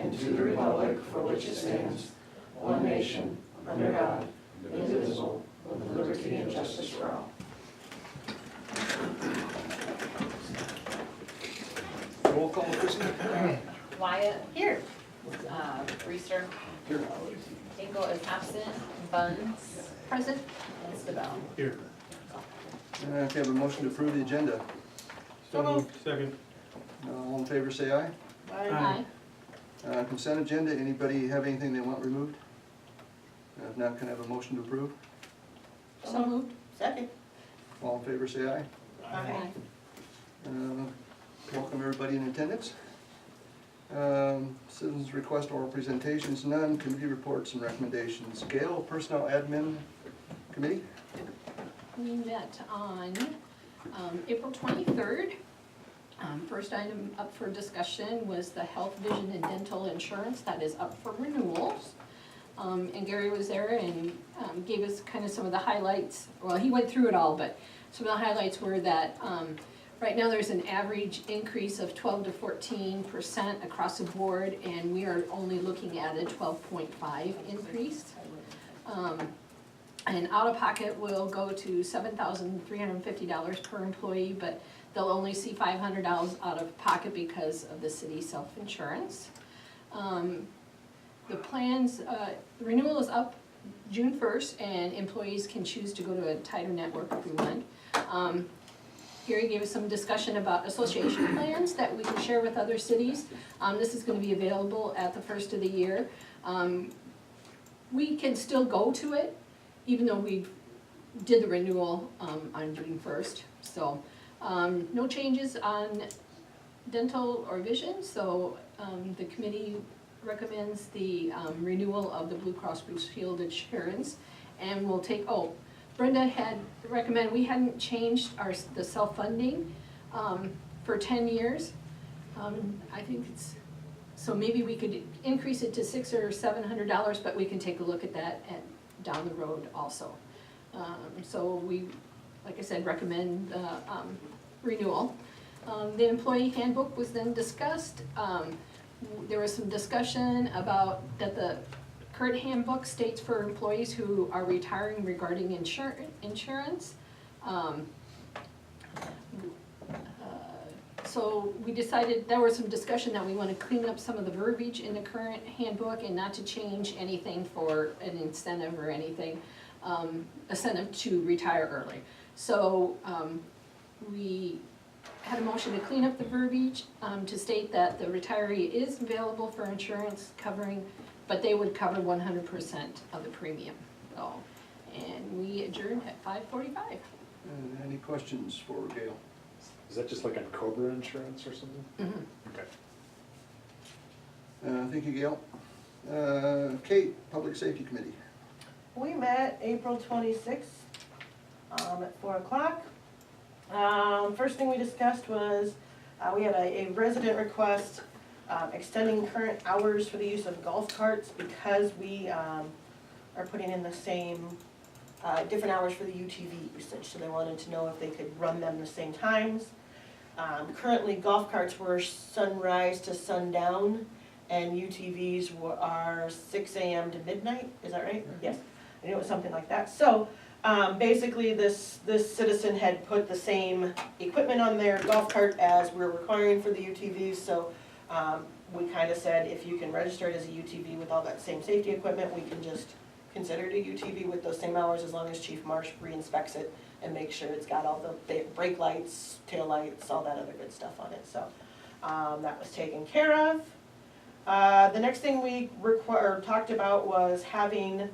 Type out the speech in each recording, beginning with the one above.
and to the republic for which it stands, one nation, under God, indivisible, with liberty and justice for all. Roll call, Christie. Wyatt. Here. Reister. Here. Engel is absent. Buns. Present. And Stabell. Here. Can I have a motion to approve the agenda? So moved. Second. All in favor, say aye. Aye. Consent agenda, anybody have anything they want removed? If not, can I have a motion to approve? So moved. Second. All in favor, say aye. Aye. Welcome everybody in attendance. Citizens request oral presentations, none. Committee reports and recommendations. Gail, Personnel Admin Committee? We met on April 23rd. First item up for discussion was the health, vision, and dental insurance that is up for renewals. And Gary was there and gave us kind of some of the highlights. Well, he went through it all, but some of the highlights were that right now there's an average increase of 12 to 14% across the board, and we are only looking at a 12.5 increase. And out-of-pocket will go to $7,350 per employee, but they'll only see $500 out of pocket because of the city self-insurance. The plans, the renewal is up June 1st, and employees can choose to go to a tighter network if we want. Gary gave us some discussion about association plans that we can share with other cities. This is going to be available at the first of the year. We can still go to it, even though we did the renewal on June 1st. So no changes on dental or vision, so the committee recommends the renewal of the Blue Cross Blue Shield insurance, and we'll take, Brenda had recommended, we hadn't changed the self-funding for 10 years. I think it's, so maybe we could increase it to $600 or $700, but we can take a look at that down the road also. So we, like I said, recommend renewal. The employee handbook was then discussed. There was some discussion about that the current handbook states for employees who are retiring regarding insurance. So we decided, there was some discussion that we want to clean up some of the verbiage in the current handbook and not to change anything for an incentive or anything, incentive to retire early. So we had a motion to clean up the verbiage to state that the retiree is available for insurance covering, but they would cover 100% of the premium. So, and we adjourned at 5:45. Any questions for Gail? Is that just like on Cobra insurance or something? Mm-hmm. Okay. Thank you, Gail. Kate, Public Safety Committee. We met April 26th at 4 o'clock. First thing we discussed was we had a resident request extending current hours for the use of golf carts because we are putting in the same different hours for the UTV usage. So they wanted to know if they could run them the same times. Currently golf carts were sunrise to sundown and UTVs are 6 a.m. to midnight. Is that right? Mm-hmm. Yes, I knew it was something like that. So basically this citizen had put the same equipment on their golf cart as we're requiring for the UTVs. So we kind of said if you can register it as a UTV with all that same safety equipment, we can just consider it a UTV with those same hours as long as Chief Marsh re-inspects it and makes sure it's got all the brake lights, tail lights, all that other good stuff on it. So that was taken care of. The next thing we talked about was having,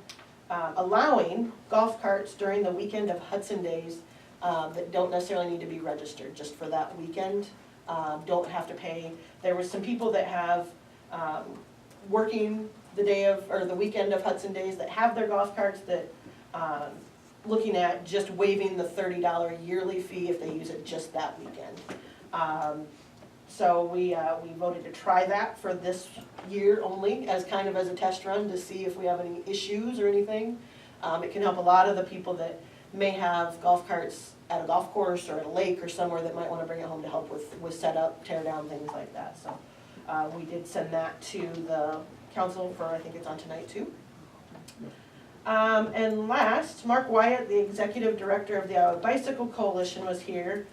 allowing golf carts during the weekend of Hudson days that don't necessarily need to be registered, just for that weekend. Don't have to pay. There were some people that have working the day of, or the weekend of Hudson days that have their golf carts that looking at just waiving the $30 yearly fee if they use it just that weekend. So we voted to try that for this year only as kind of as a test run to see if we have any issues or anything. It can help a lot of the people that may have golf carts at a golf course or at a lake or somewhere that might want to bring it home to help with setup, tear down, things like that. So we did send that to the council for, I think it's on tonight too. And last, Mark Wyatt, the executive director of the Iowa Bicycle Coalition, was here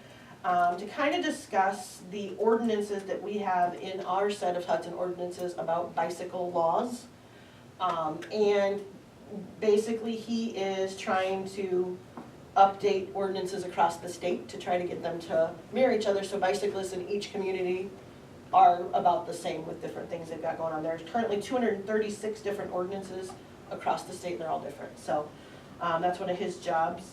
to kind of discuss the ordinances that we have in our set of Hudson ordinances about bicycle laws. And basically he is trying to update ordinances across the state to try to get them to mirror each other, so bicyclists in each community are about the same with different things they've got going on. There's currently 236 different ordinances across the state, and they're all different, so that's one of his jobs.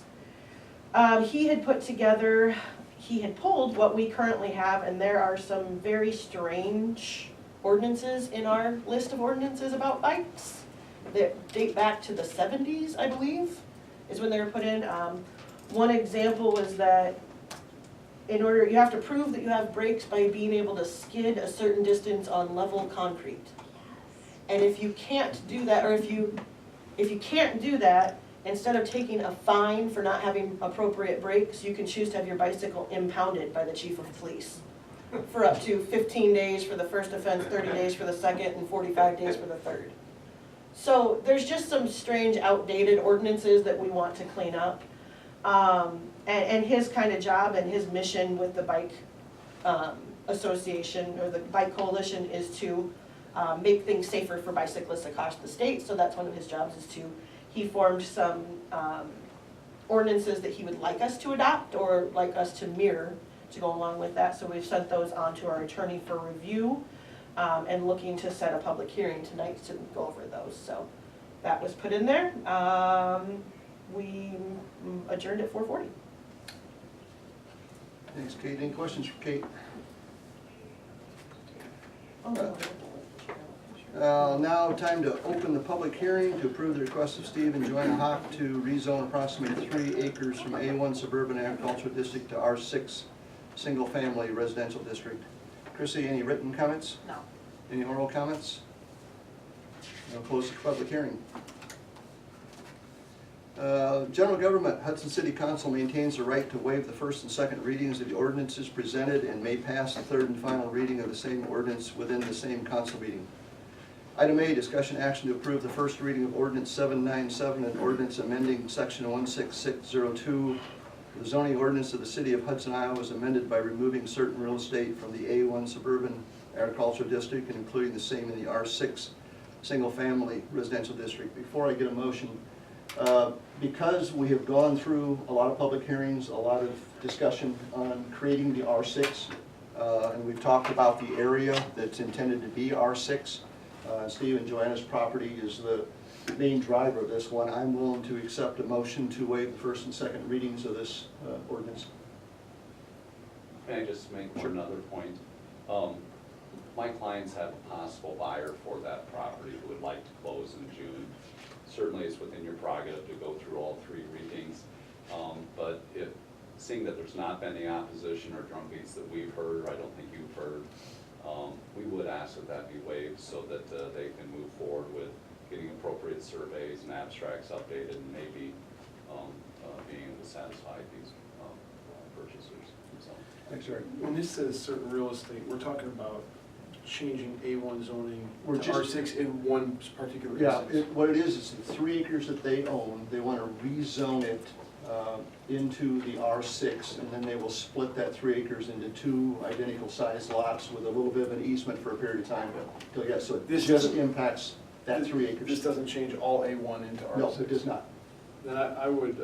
He had pulled what we currently have, and there are some very strange ordinances in our list of ordinances about bikes that date back to the 70s, I believe, is when they were put in. One example was that you have to prove that you have brakes by being able to skid a certain distance on level concrete. And if you can't do that, or if you can't do that, instead of taking a fine for not having appropriate brakes, you can choose to have your bicycle impounded by the chief of police for up to 15 days for the first offense, 30 days for the second, and 45 days for the third. So there's just some strange outdated ordinances that we want to clean up. And his kind of job and his mission with the bike association or the bike coalition is to make things safer for bicyclists across the state. So that's one of his jobs, he formed some ordinances that he would like us to adopt or like us to mirror to go along with that. So we've sent those on to our attorney for review and looking to set a public hearing tonight to go over those. So that was put in there. We adjourned at 4:40. Thanks, Kate. Any questions for Kate? Now time to open the public hearing to approve the request of Steve and Joanna Hawk to rezone approximately 3 acres from A1 Suburban Agricultural District to R6 Single Family Residential District. Chrissy, any written comments? No. Any oral comments? I'll close the public hearing. General Government, Hudson City Council maintains the right to waive the first and second readings of the ordinances presented and may pass the third and final reading of the same ordinance within the same council meeting. Item A, discussion action to approve the first reading of ordinance 797 and ordinance amending section 16602. The zoning ordinance of the city of Hudson, Iowa is amended by removing certain real estate from the A1 Suburban Agricultural District and including the same in the R6 Single Family Residential District. Before I get a motion, because we have gone through a lot of public hearings, a lot of discussion on creating the R6, and we've talked about the area that's intended to be R6. Steve and Joanna's property is the main driver of this one. I'm willing to accept a motion to waive the first and second readings of this ordinance. Can I just make one other point? My clients have a possible buyer for that property who would like to close in June. Certainly it's within your prerogative to go through all 3 readings, but seeing that there's not been any opposition or drumbeats that we've heard, or I don't think you've heard, we would ask that that be waived so that they can move forward with getting appropriate surveys and abstracts updated and maybe being able to satisfy these purchasers. So. Thanks, Eric. When this says certain real estate, we're talking about changing A1 zoning We're to just- R6 in one particular Yeah, instance. what it is the 3 acres that they own, they want to rezone it into the R6, and then they will split that 3 acres into 2 identical sized lots with a little bit of an easement for a period of time. So it This just doesn't- impacts that 3 acres. This doesn't change all A1 into R6? No, it does not. Then I would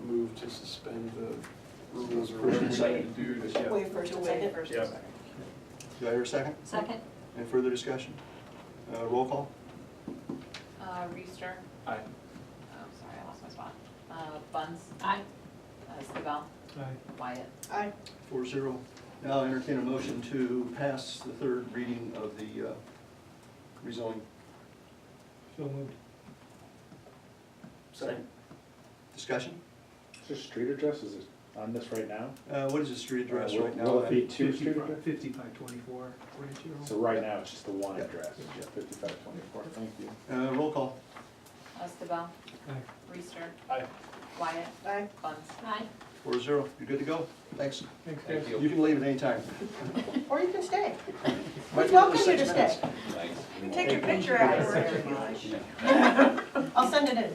move to suspend the rules or First whatever and we second. need to do to, Waive first and second. yeah. Do I hear a second? Second? Any further discussion? Roll call? Reister. Aye. Oh, sorry, I lost my spot. Bunce. Aye. Stivell. Aye. Wyatt. Aye. 4-0. Now I entertain a motion to pass the third reading of the rezoning. So moved. Second. Discussion? Is there street address, is it on this right now? What is the street address Will- right now? Will it be 2 street address? 5524 Rancho. So right now, it's just the one Yeah. address, yeah, 5524, thank you. Roll call? Stivell. Aye. Reister. Aye. Wyatt. Aye. Bunce. Aye. 4-0. You're good to go? Thanks. Thanks, Thank guys. you. You can leave at any time. Or you can stay. Might be welcome another you to 6 stay. minutes. Thanks. You can take your picture afterwards. I'll send it in.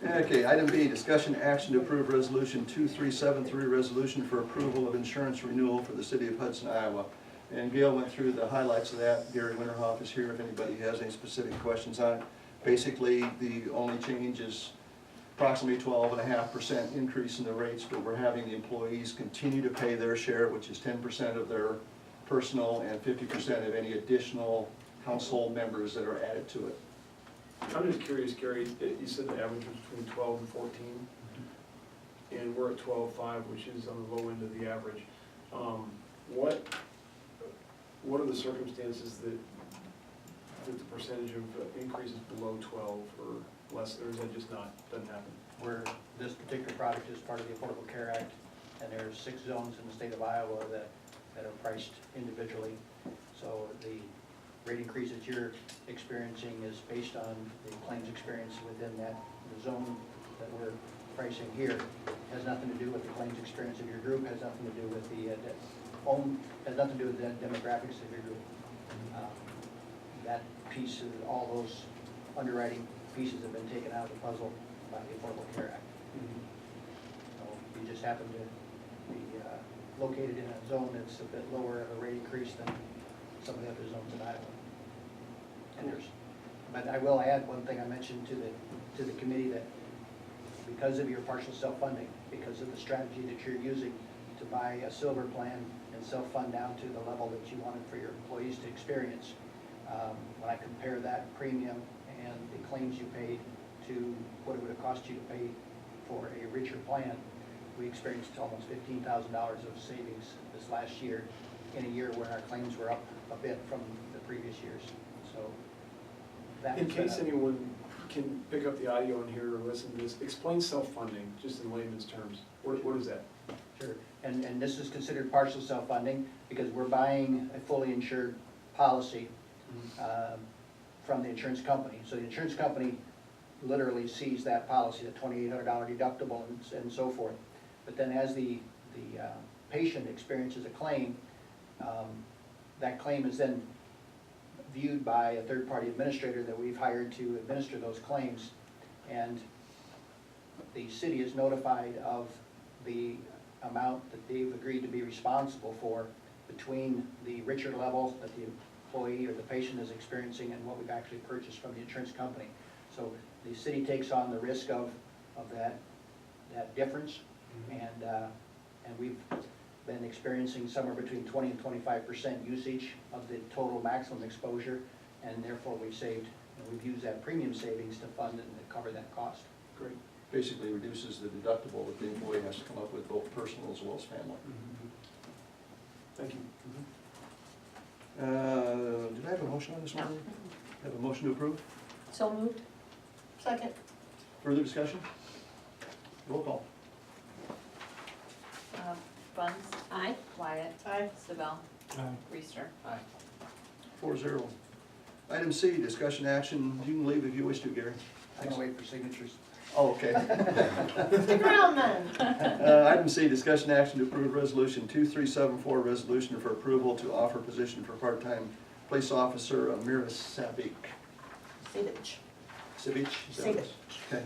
Okay, item B, discussion action to approve resolution 2373, resolution for approval of insurance renewal for the city of Hudson, Iowa. And Gail went through the highlights of that. Gary Winterhoff is here if anybody has any specific questions on it. Basically, the only change is approximately 12.5% increase in the rates, but we're having the employees continue to pay their share, which is 10% of their personal and 50% of any additional household members that are added to it. I'm just curious, Gary, you said the average was between 12 and 14, and we're at 12.5, which is on the low end of the average. What are the circumstances that the percentage of increase is below 12 or less, or is that just not, doesn't happen? Where this particular product is part of the Affordable Care Act, and there's 6 zones in the state of Iowa that are priced individually. So the rate increase that you're experiencing is based on the claims experience within that zone that we're pricing here. Has nothing to do with the claims experience of your group, has nothing to do with the has nothing to do with the demographics of your group. That piece, all those underwriting pieces have been taken out of the puzzle by the Affordable Care Act. So you just happen to be located in a zone that's a bit lower of a rate increase than some of the other zones in Iowa. And but I will add one thing I mentioned to the committee, that because of your partial self-funding, because of the strategy that you're using to buy a silver plan and self-fund down to the level that you wanted for your employees to experience, when I compare that premium and the claims you paid to what it would have cost you to pay for a richer plan, we experienced almost $15,000 of savings this last year, in a year when our claims were up a bit from the previous years. So that In was, case anyone can pick up the audio in here or listen to this, explain self-funding, just in layman's terms. What is that? Sure, and this is considered partial self-funding because we're buying a fully insured policy from the insurance company. So the insurance company literally sees that policy, the $2,800 deductible and so forth. But then as the patient experiences a claim, that claim is then viewed by a third-party administrator that we've hired to administer those claims. And the city is notified of the amount that they've agreed to be responsible for between the richer level that the employee or the patient is experiencing and what we've actually purchased from the insurance company. So the city takes on the risk of that difference, and we've been experiencing somewhere between 20 and 25% usage of the total maximum exposure, and therefore we've saved, and we've used that premium savings to fund it and to cover that cost. Great. Basically reduces the deductible that the employee has to come up with, both personal as well as family. Thank you. Did I have a motion on this one? Have a motion to approve? So moved? Second. Further discussion? Roll call. Buns, Aye. Wyatt, Aye. Stabell, Aye. Reister. Aye. 4-0. Item C, discussion action. You can leave if you wish to, Gary. I'm gonna wait for signatures. Oh, okay. Stick around then. Item C, discussion action to approve resolution 2374, resolution for approval to offer position for part-time police officer Amira Sabic. Savage. Sabic? Is that what it is? Okay.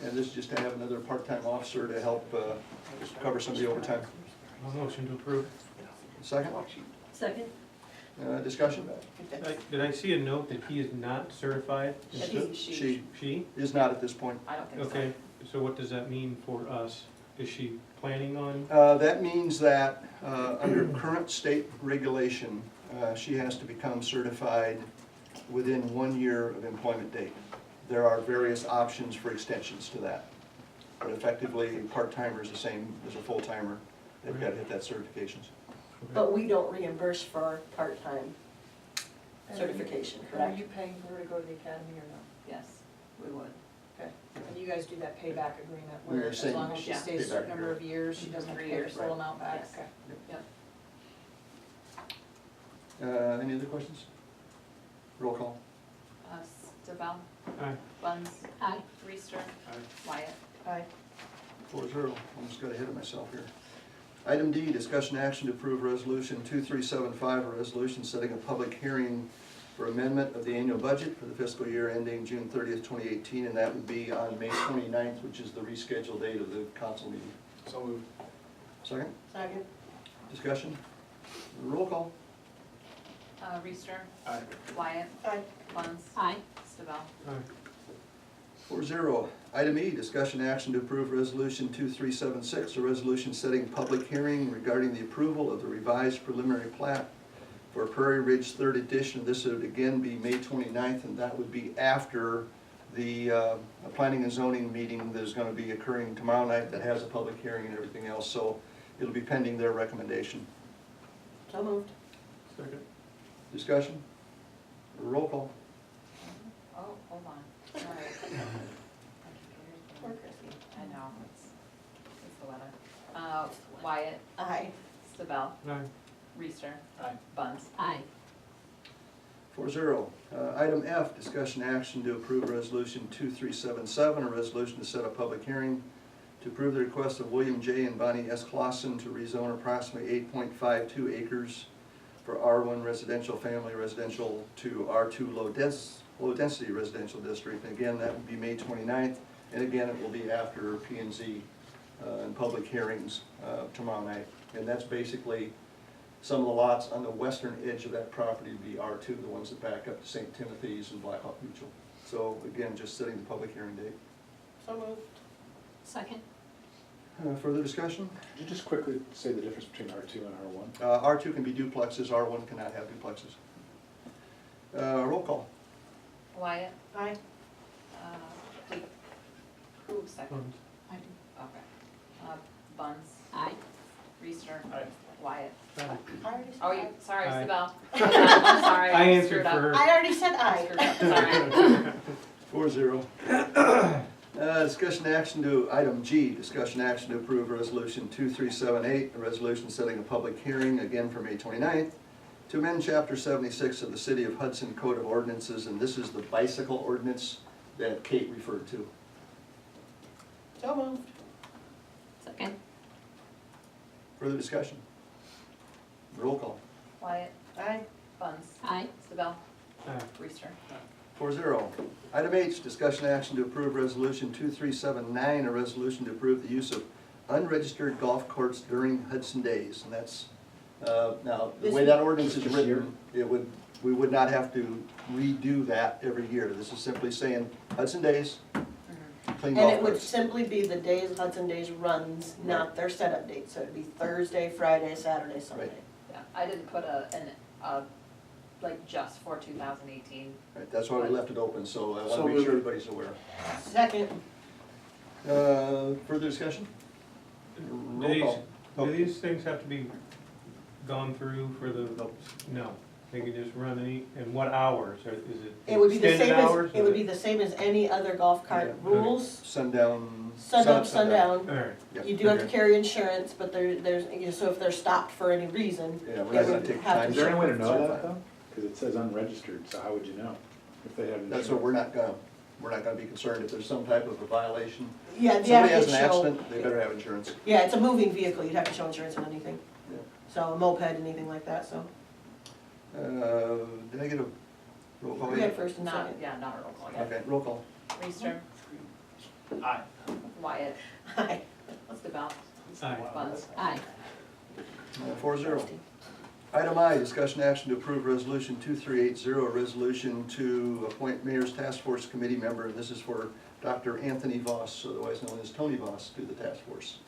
And this is just to have another part-time officer to help cover some of the overtime. I'll motion to approve. Second? Second? Discussion? Did I see a note that he is not certified? She She? is not at this point. I don't think so. Okay, so what does that mean for us? Is she planning on? That means that under current state regulation, she has to become certified within 1 year of employment date. There are various options for extensions to that. But effectively, part-timer is the same as a full-timer. They've got to hit that certifications. But we don't reimburse for part-time certification, Are correct? you paying her to go to the academy or no? Yes. We would. Okay. And you guys do that payback agreement We where are as saying long as she yeah, stays a payback certain number of agreement. years, she doesn't have to 3 pay the years, full right. amount back? Yes. Okay. Yep. Any other questions? Roll call. Stabell, Aye. Buns, Aye. Reister, Wyatt. Aye. 4-0. Almost got ahead of myself here. Item D, discussion action to approve resolution 2375, a resolution setting a public hearing for amendment of the annual budget for the fiscal year ending June 30th, 2018, and that would be on May 29th, which is the rescheduled date of the council meeting. So moved. Second, Second. discussion? Roll call. Reister. Aye. Wyatt. Aye. Buns. Aye. Stabell. 4-0. Item E, discussion action to approve resolution 2376, a resolution setting public hearing regarding the approval of the revised preliminary plat for Prairie Ridge 3rd Edition. This would again be May 29th, and that would be after the planning and zoning meeting that is going to be occurring tomorrow night that has a public hearing and everything else, so it'll be pending their recommendation. So moved. Second. Discussion? Roll call. Oh, hold on, sorry. Poor Chrissy. I know, it's the weather. Wyatt. Aye. Stabell. Aye. Reister. Aye. Buns. Aye. 4-0. Item F, discussion action to approve resolution 2377, a resolution to set a public hearing to approve the request of William J. and Bonnie S. Clausen to rezone approximately 8.52 acres for R1 residential family residential to R2 low density residential district. And again, that would be May 29th, and again, it will be after P&Z and public hearings tomorrow night. And that's basically some of the lots on the western edge of that property would be R2, the ones that back up to St. Timothy's and Blackhawk Mutual. So again, just setting the public hearing date. So moved. Second. Further discussion? Could you just quickly say the difference between R2 and R1? R2 can be duplexes, R1 cannot have duplexes. Roll call. Wyatt. Aye. Who second? Buns. I do. Okay. Buns. Aye. Reister. Aye. Wyatt. Aye. I already said Oh, you, aye. sorry, Aye. Stabell. I'm sorry, I I answered screwed for up. her. I already said I screwed aye. up, sorry. 4-0. Discussion action to, item G, discussion action to approve resolution 2378, a resolution setting a public hearing, again for May 29th, to amend chapter 76 of the City of Hudson Code of Ordinances, and this is the bicycle ordinance that Kate referred to. So moved. Second. Further discussion? Roll call. Wyatt. Aye. Buns. Aye. Stabell. Aye. Reister. 4-0. Item H, discussion action to approve resolution 2379, a resolution to approve the use of unregistered golf courts during Hudson Days. And that's, now, the way that ordinance is Just this year? written, we would not have to redo that every year. This is simply saying Hudson Days, clean And golf it would course. simply be the days Hudson Days runs, not their setup date, so it'd be Thursday, Friday, Saturday, Sunday. Right. Yeah, I didn't put like just for 2018. Right, that's why we left it open, so I want So to make moved. sure everybody's aware. Second. Further discussion? Do Roll these, call. do these things have to be gone through for the, no, they can just run any, and what hours, or is it It would be the extended same hours? as, it would be the same as any other golf cart Yeah. rules, Sundown. sunup, sundown. All right, Yep. You do have to Okay. carry insurance, but there's, you know, so if they're stopped for any reason, Yeah, we're it not gonna would take have time. to Is there any way to know Certified. that though? Because it says unregistered, so how would you know if they have insurance? That's what we're not gonna be concerned if there's some type of a violation. yeah, the Somebody has applicant an show. accident, they better have insurance. Yeah, it's a moving vehicle, you'd have to show insurance on anything, Yeah. so a moped, anything like that, so. Did I get a roll call? We yet? had first and Not, second. yeah, not a roll call yet. Okay, roll call. Reister. Aye. Wyatt. Aye. Stabell. Aye. Buns. Aye. 4-0. Item I, discussion action to approve resolution 2380, a resolution to appoint Mayor's Task Force Committee member, and this is for Dr. Anthony Voss, otherwise known as Tony Voss, to the task force.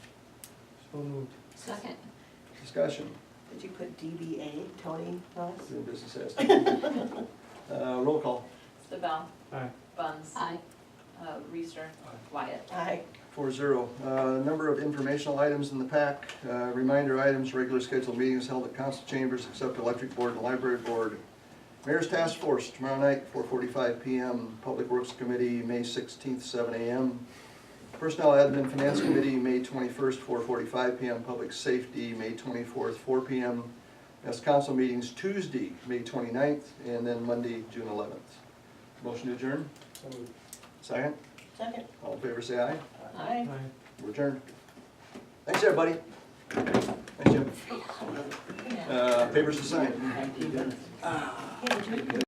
so moved. Second. Discussion, Did you put DBA, Tony Voss? doing business as to be. Roll call. Stabell. Aye. Buns. Aye. Reister. Wyatt. Aye. 4-0. Number of informational items in the pack. Reminder items, regular scheduled meetings held at council chambers except electric board and library board. Mayor's Task Force, tomorrow night, 4:45 PM. Public Works Committee, May 16th, 7 AM. Personnel Admin Finance Committee, May 21st, 4:45 PM. Public Safety, May 24th, 4 PM. That's council meetings Tuesday, May 29th, and then Monday, June 11th. Motion to adjourn? So moved. Second? Second. All in favor, say aye. Aye. Aye. We're adjourned. Thanks, everybody. Jim. Papers to sign. 19 minutes.